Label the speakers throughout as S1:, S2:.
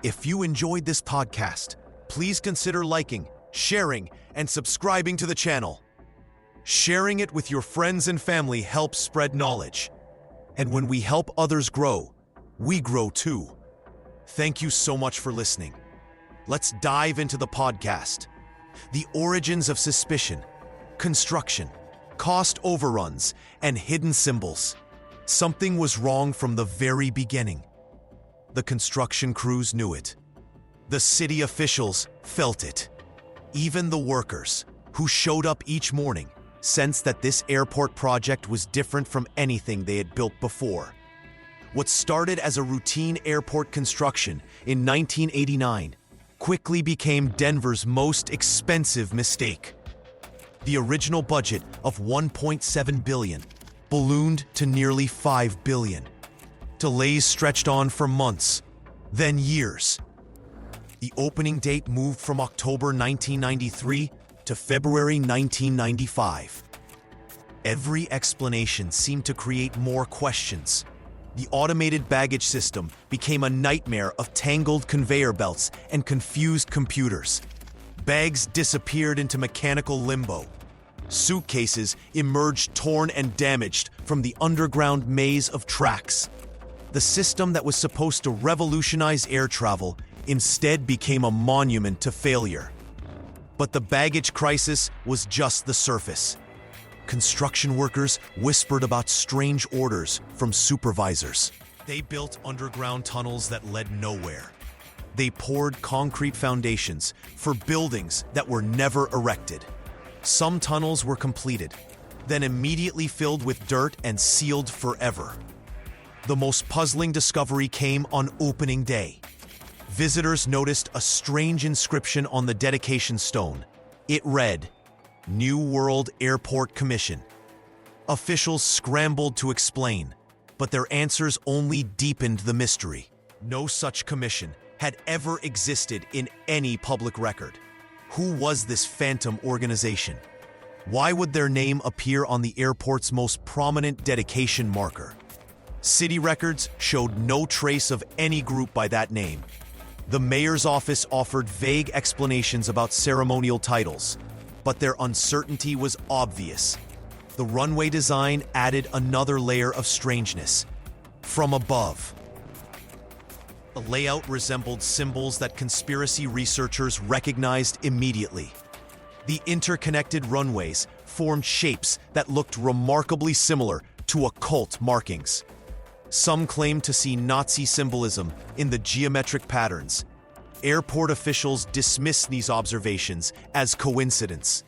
S1: If you enjoyed this podcast, please consider liking, sharing, and subscribing to the channel. Sharing it with your friends and family helps spread knowledge. And when we help others grow, we grow too. Thank you so much for listening. Let's dive into the podcast. The origins of suspicion, construction, cost overruns, and hidden symbols. Something was wrong from the very beginning. The construction crews knew it. The city officials felt it. Even the workers, who showed up each morning, sensed that this airport project was different from anything they had built before. What started as a routine airport construction in 1989 quickly became Denver's most expensive mistake. The original budget of $1.7 billion ballooned to nearly $5 billion. Delays stretched on for months, then years. The opening date moved from October 1993 to February 1995. Every explanation seemed to create more questions. The automated baggage system became a nightmare of tangled conveyor belts and confused computers. Bags disappeared into mechanical limbo. Suitcases emerged torn and damaged from the underground maze of tracks. The system that was supposed to revolutionize air travel instead became a monument to failure. But the baggage crisis was just the surface. Construction workers whispered about strange orders from supervisors. They built underground tunnels that led nowhere. They poured concrete foundations for buildings that were never erected. Some tunnels were completed, then immediately filled with dirt and sealed forever. The most puzzling discovery came on opening day. Visitors noticed a strange inscription on the dedication stone. It read, "New World Airport Commission." Officials scrambled to explain, but their answers only deepened the mystery. No such commission had ever existed in any public record. Who was this phantom organization? Why would their name appear on the airport's most prominent dedication marker? City records showed no trace of any group by that name. The mayor's office offered vague explanations about ceremonial titles, but their uncertainty was obvious. The runway design added another layer of strangeness. From above, the layout resembled symbols that conspiracy researchers recognized immediately. The interconnected runways formed shapes that looked remarkably similar to occult markings. Some claimed to see Nazi symbolism in the geometric patterns. Airport officials dismissed these observations as coincidence.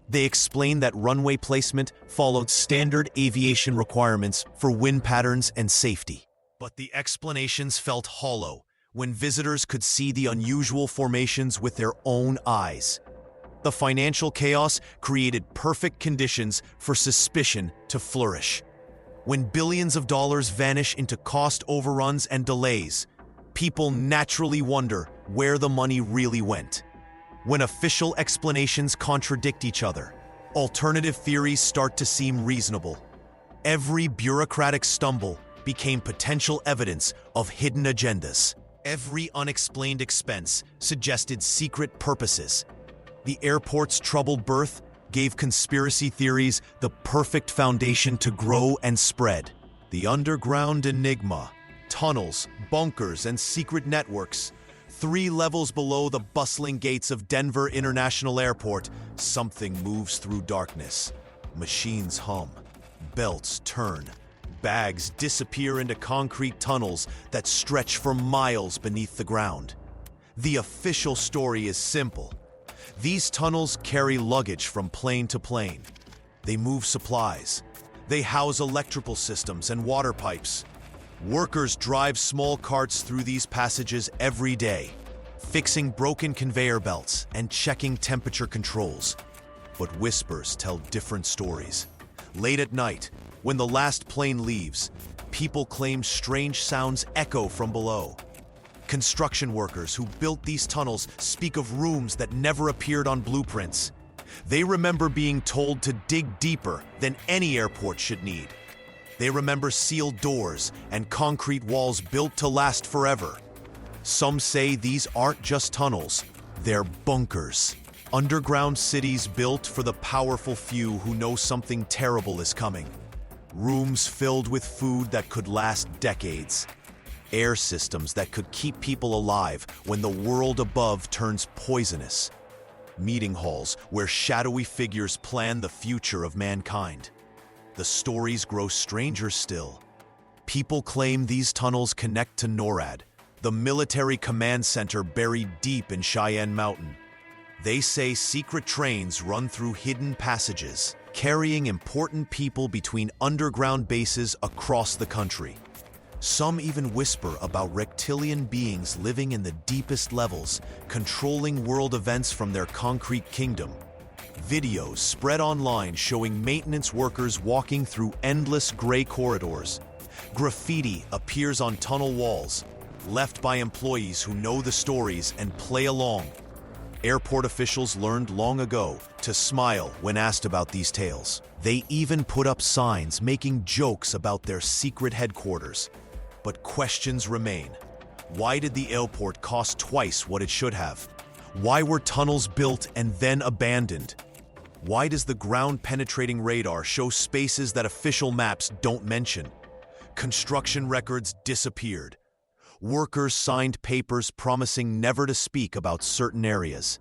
S1: They explained that runway placement followed standard aviation requirements for wind patterns and safety. But the explanations felt hollow when visitors could see the unusual formations with their own eyes. The financial chaos created perfect conditions for suspicion to flourish. When billions of dollars vanish into cost overruns and delays, people naturally wonder where the money really went. When official explanations contradict each other, alternative theories start to seem reasonable. Every bureaucratic stumble became potential evidence of hidden agendas. Every unexplained expense suggested secret purposes. The airport's troubled birth gave conspiracy theories the perfect foundation to grow and spread. The underground Enigma, tunnels, bunkers, and secret networks. 3 levels below the bustling gates of Denver International Airport, something moves through darkness. Machines hum, belts turn, bags disappear into concrete tunnels that stretch for miles beneath the ground. The official story is simple. These tunnels carry luggage from plane to plane. They move supplies. They house electrical systems and water pipes. Workers drive small carts through these passages every day, fixing broken conveyor belts and checking temperature controls. But whispers tell different stories. Late at night, when the last plane leaves, people claim strange sounds echo from below. Construction workers who built these tunnels speak of rooms that never appeared on blueprints. They remember being told to dig deeper than any airport should need. They remember sealed doors and concrete walls built to last forever. Some say these aren't just tunnels, they're bunkers. Underground cities built for the powerful few who know something terrible is coming. Rooms filled with food that could last decades. Air systems that could keep people alive when the world above turns poisonous. Meeting halls where shadowy figures plan the future of mankind. The stories grow stranger still. People claim these tunnels connect to NORAD, the military command center buried deep in Cheyenne Mountain. They say secret trains run through hidden passages, carrying important people between underground bases across the country. Some even whisper about reptilian beings living in the deepest levels, controlling world events from their concrete kingdom. Videos spread online showing maintenance workers walking through endless gray corridors. Graffiti appears on tunnel walls, left by employees who know the stories and play along. Airport officials learned long ago to smile when asked about these tales. They even put up signs making jokes about their secret headquarters. But questions remain. Why did the airport cost twice what it should have? Why were tunnels built and then abandoned? Why does the ground-penetrating radar show spaces that official maps don't mention? Construction records disappeared. Workers signed papers promising never to speak about certain areas.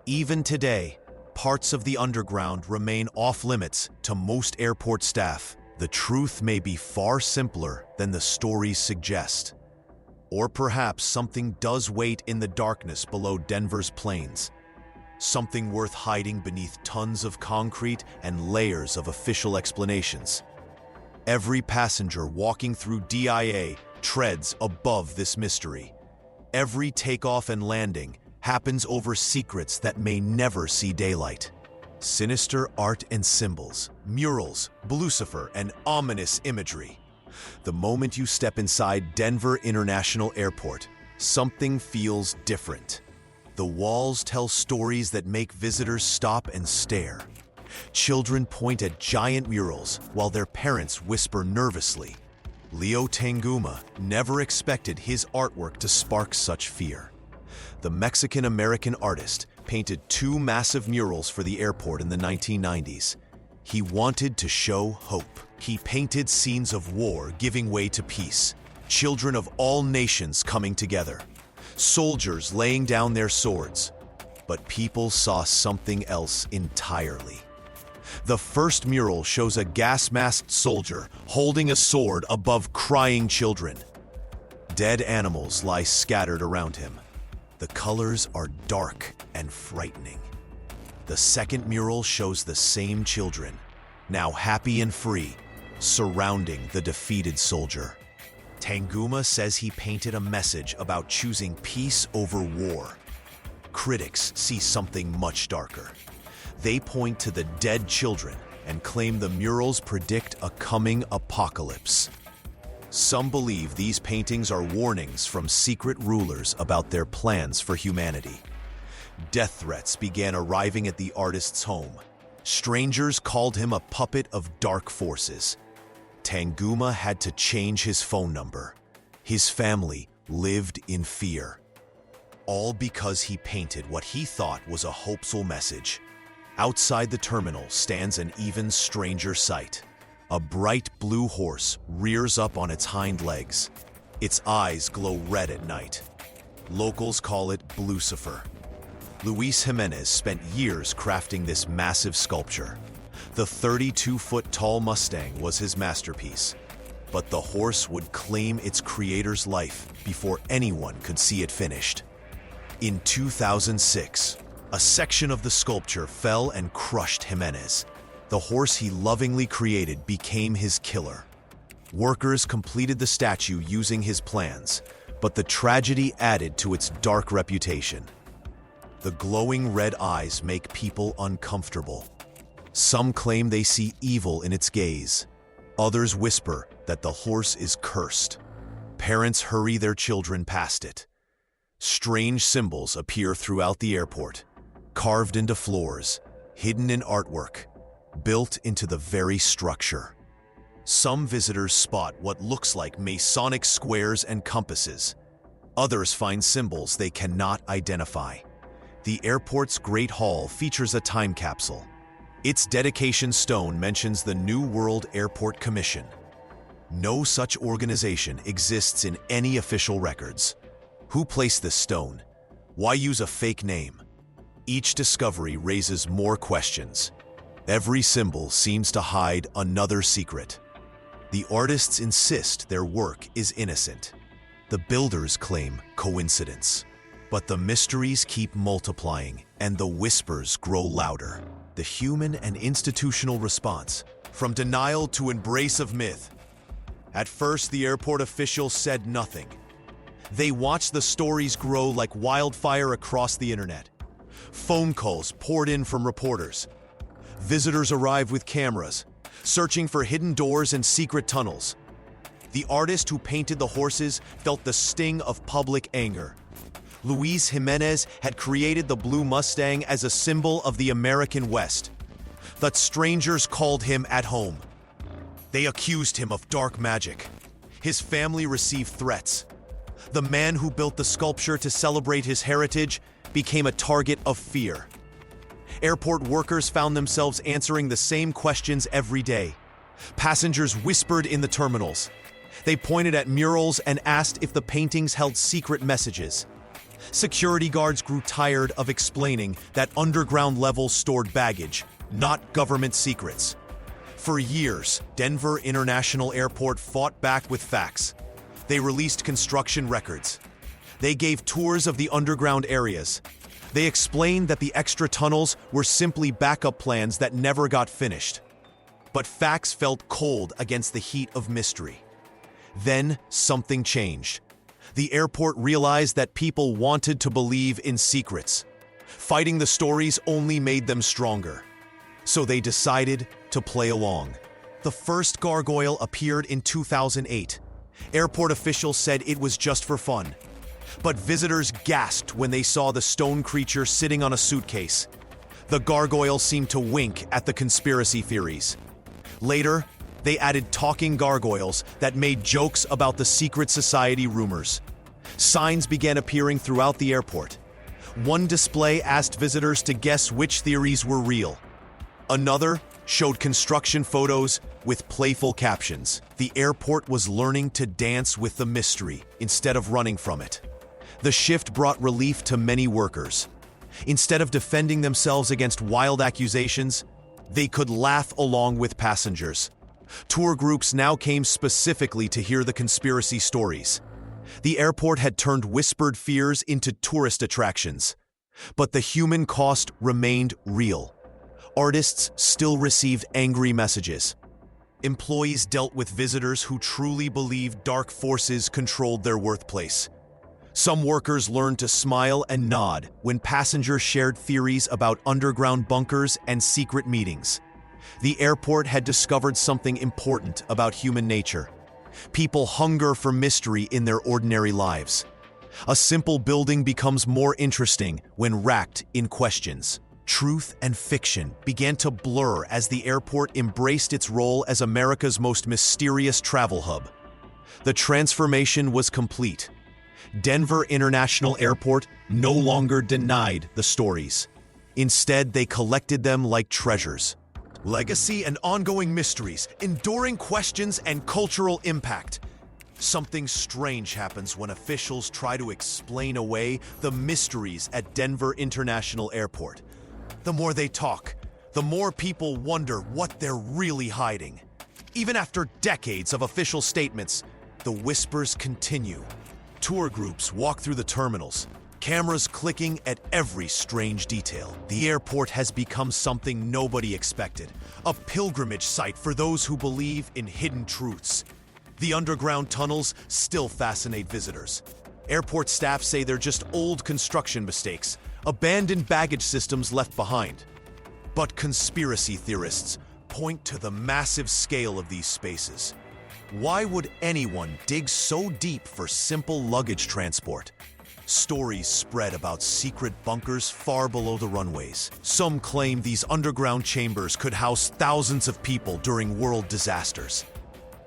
S1: Even today, parts of the underground remain off-limits to most airport staff. The truth may be far simpler than the stories suggest. Or perhaps something does wait in the darkness below Denver's plains. Something worth hiding beneath tons of concrete and layers of official explanations. Every passenger walking through DIA treads above this mystery. Every takeoff and landing happens over secrets that may never see daylight. Sinister art and symbols, murals, Blucifer, and ominous imagery. The moment you step inside Denver International Airport, something feels different. The walls tell stories that make visitors stop and stare. Children point at giant murals while their parents whisper nervously. Leo Tanguma never expected his artwork to spark such fear. The Mexican-American artist painted 2 massive murals for the airport in the 1990s. He wanted to show hope. He painted scenes of war giving way to peace, children of all nations coming together, soldiers laying down their swords. But people saw something else entirely. The first mural shows a gas-masked soldier holding a sword above crying children. Dead animals lie scattered around him. The colors are dark and frightening. The second mural shows the same children, now happy and free, surrounding the defeated soldier. Tanguma says he painted a message about choosing peace over war. Critics see something much darker. They point to the dead children and claim the murals predict a coming apocalypse. Some believe these paintings are warnings from secret rulers about their plans for humanity. Death threats began arriving at the artist's home. Strangers called him a puppet of dark forces. Tanguma had to change his phone number. His family lived in fear. All because he painted what he thought was a hopeful message. Outside the terminal stands an even stranger sight. A bright blue horse rears up on its hind legs. Its eyes glow red at night. Locals call it Blucifer. Luis Jimenez spent years crafting this massive sculpture. The 32-foot-tall Mustang was his masterpiece, but the horse would claim its creator's life before anyone could see it finished. In 2006, a section of the sculpture fell and crushed Jimenez. The horse he lovingly created became his killer. Workers completed the statue using his plans, but the tragedy added to its dark reputation. The glowing red eyes make people uncomfortable. Some claim they see evil in its gaze. Others whisper that the horse is cursed. Parents hurry their children past it. Strange symbols appear throughout the airport, carved into floors, hidden in artwork, built into the very structure. Some visitors spot what looks like Masonic squares and compasses. Others find symbols they cannot identify. The airport's Great Hall features a time capsule. Its dedication stone mentions the New World Airport Commission. No such organization exists in any official records. Who placed this stone? Why use a fake name? Each discovery raises more questions. Every symbol seems to hide another secret. The artists insist their work is innocent. The builders claim coincidence. But the mysteries keep multiplying, and the whispers grow louder. The human and institutional response, from denial to embrace of myth. At first, the airport officials said nothing. They watched the stories grow like wildfire across the internet. Phone calls poured in from reporters. Visitors arrived with cameras, searching for hidden doors and secret tunnels. The artist who painted the horses felt the sting of public anger. Luis Jimenez had created the blue Mustang as a symbol of the American West. But strangers called him at home. They accused him of dark magic. His family received threats. The man who built the sculpture to celebrate his heritage became a target of fear. Airport workers found themselves answering the same questions every day. Passengers whispered in the terminals. They pointed at murals and asked if the paintings held secret messages. Security guards grew tired of explaining that underground levels stored baggage, not government secrets. For years, Denver International Airport fought back with facts. They released construction records. They gave tours of the underground areas. They explained that the extra tunnels were simply backup plans that never got finished. But facts felt cold against the heat of mystery. Then something changed. The airport realized that people wanted to believe in secrets. Fighting the stories only made them stronger. So they decided to play along. The first gargoyle appeared in 2008. Airport officials said it was just for fun. But visitors gasped when they saw the stone creature sitting on a suitcase. The gargoyle seemed to wink at the conspiracy theories. Later, they added talking gargoyles that made jokes about the secret society rumors. Signs began appearing throughout the airport. One display asked visitors to guess which theories were real. Another showed construction photos with playful captions. The airport was learning to dance with the mystery instead of running from it. The shift brought relief to many workers. Instead of defending themselves against wild accusations, they could laugh along with passengers. Tour groups now came specifically to hear the conspiracy stories. The airport had turned whispered fears into tourist attractions. But the human cost remained real. Artists still received angry messages. Employees dealt with visitors who truly believed dark forces controlled their workplace. Some workers learned to smile and nod when passengers shared theories about underground bunkers and secret meetings. The airport had discovered something important about human nature. People hunger for mystery in their ordinary lives. A simple building becomes more interesting when racked in questions. Truth and fiction began to blur as the airport embraced its role as America's most mysterious travel hub. The transformation was complete. Denver International Airport no longer denied the stories. Instead, they collected them like treasures. Legacy and ongoing mysteries, enduring questions and cultural impact. Something strange happens when officials try to explain away the mysteries at Denver International Airport. The more they talk, the more people wonder what they're really hiding. Even after decades of official statements, the whispers continue. Tour groups walk through the terminals, cameras clicking at every strange detail. The airport has become something nobody expected, a pilgrimage site for those who believe in hidden truths. The underground tunnels still fascinate visitors. Airport staff say they're just old construction mistakes, abandoned baggage systems left behind. But conspiracy theorists point to the massive scale of these spaces. Why would anyone dig so deep for simple luggage transport? Stories spread about secret bunkers far below the runways. Some claim these underground chambers could house thousands of people during world disasters.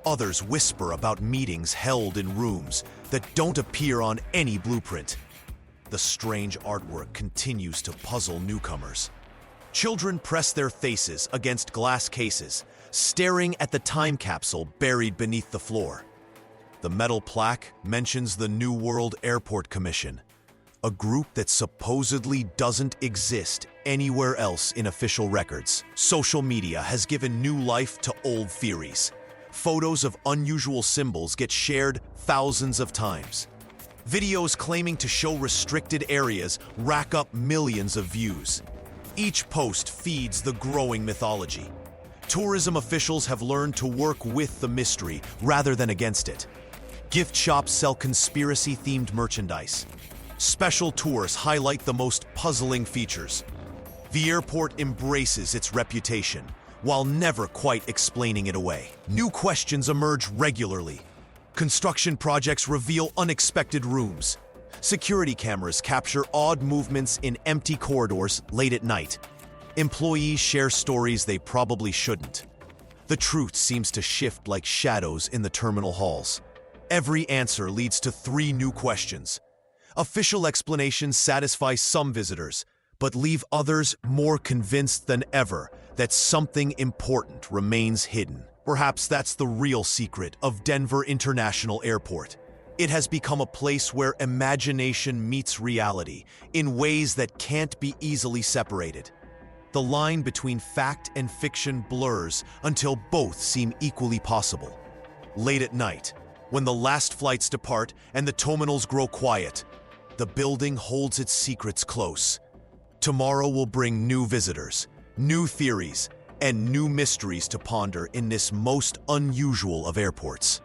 S1: Others whisper about meetings held in rooms that don't appear on any blueprint. The strange artwork continues to puzzle newcomers. Children press their faces against glass cases, staring at the time capsule buried beneath the floor. The metal plaque mentions the New World Airport Commission, a group that supposedly doesn't exist anywhere else in official records. Social media has given new life to old theories. Photos of unusual symbols get shared thousands of times. Videos claiming to show restricted areas rack up millions of views. Each post feeds the growing mythology. Tourism officials have learned to work with the mystery rather than against it. Gift shops sell conspiracy-themed merchandise. Special tours highlight the most puzzling features. The airport embraces its reputation, while never quite explaining it away. New questions emerge regularly. Construction projects reveal unexpected rooms. Security cameras capture odd movements in empty corridors late at night. Employees share stories they probably shouldn't. The truth seems to shift like shadows in the terminal halls. Every answer leads to 3 new questions. Official explanations satisfy some visitors, but leave others more convinced than ever that something important remains hidden. Perhaps that's the real secret of Denver International Airport. It has become a place where imagination meets reality in ways that can't be easily separated. The line between fact and fiction blurs until both seem equally possible. Late at night, when the last flights depart and the terminals grow quiet, the building holds its secrets close. Tomorrow will bring new visitors, new theories, and new mysteries to ponder in this most unusual of airports.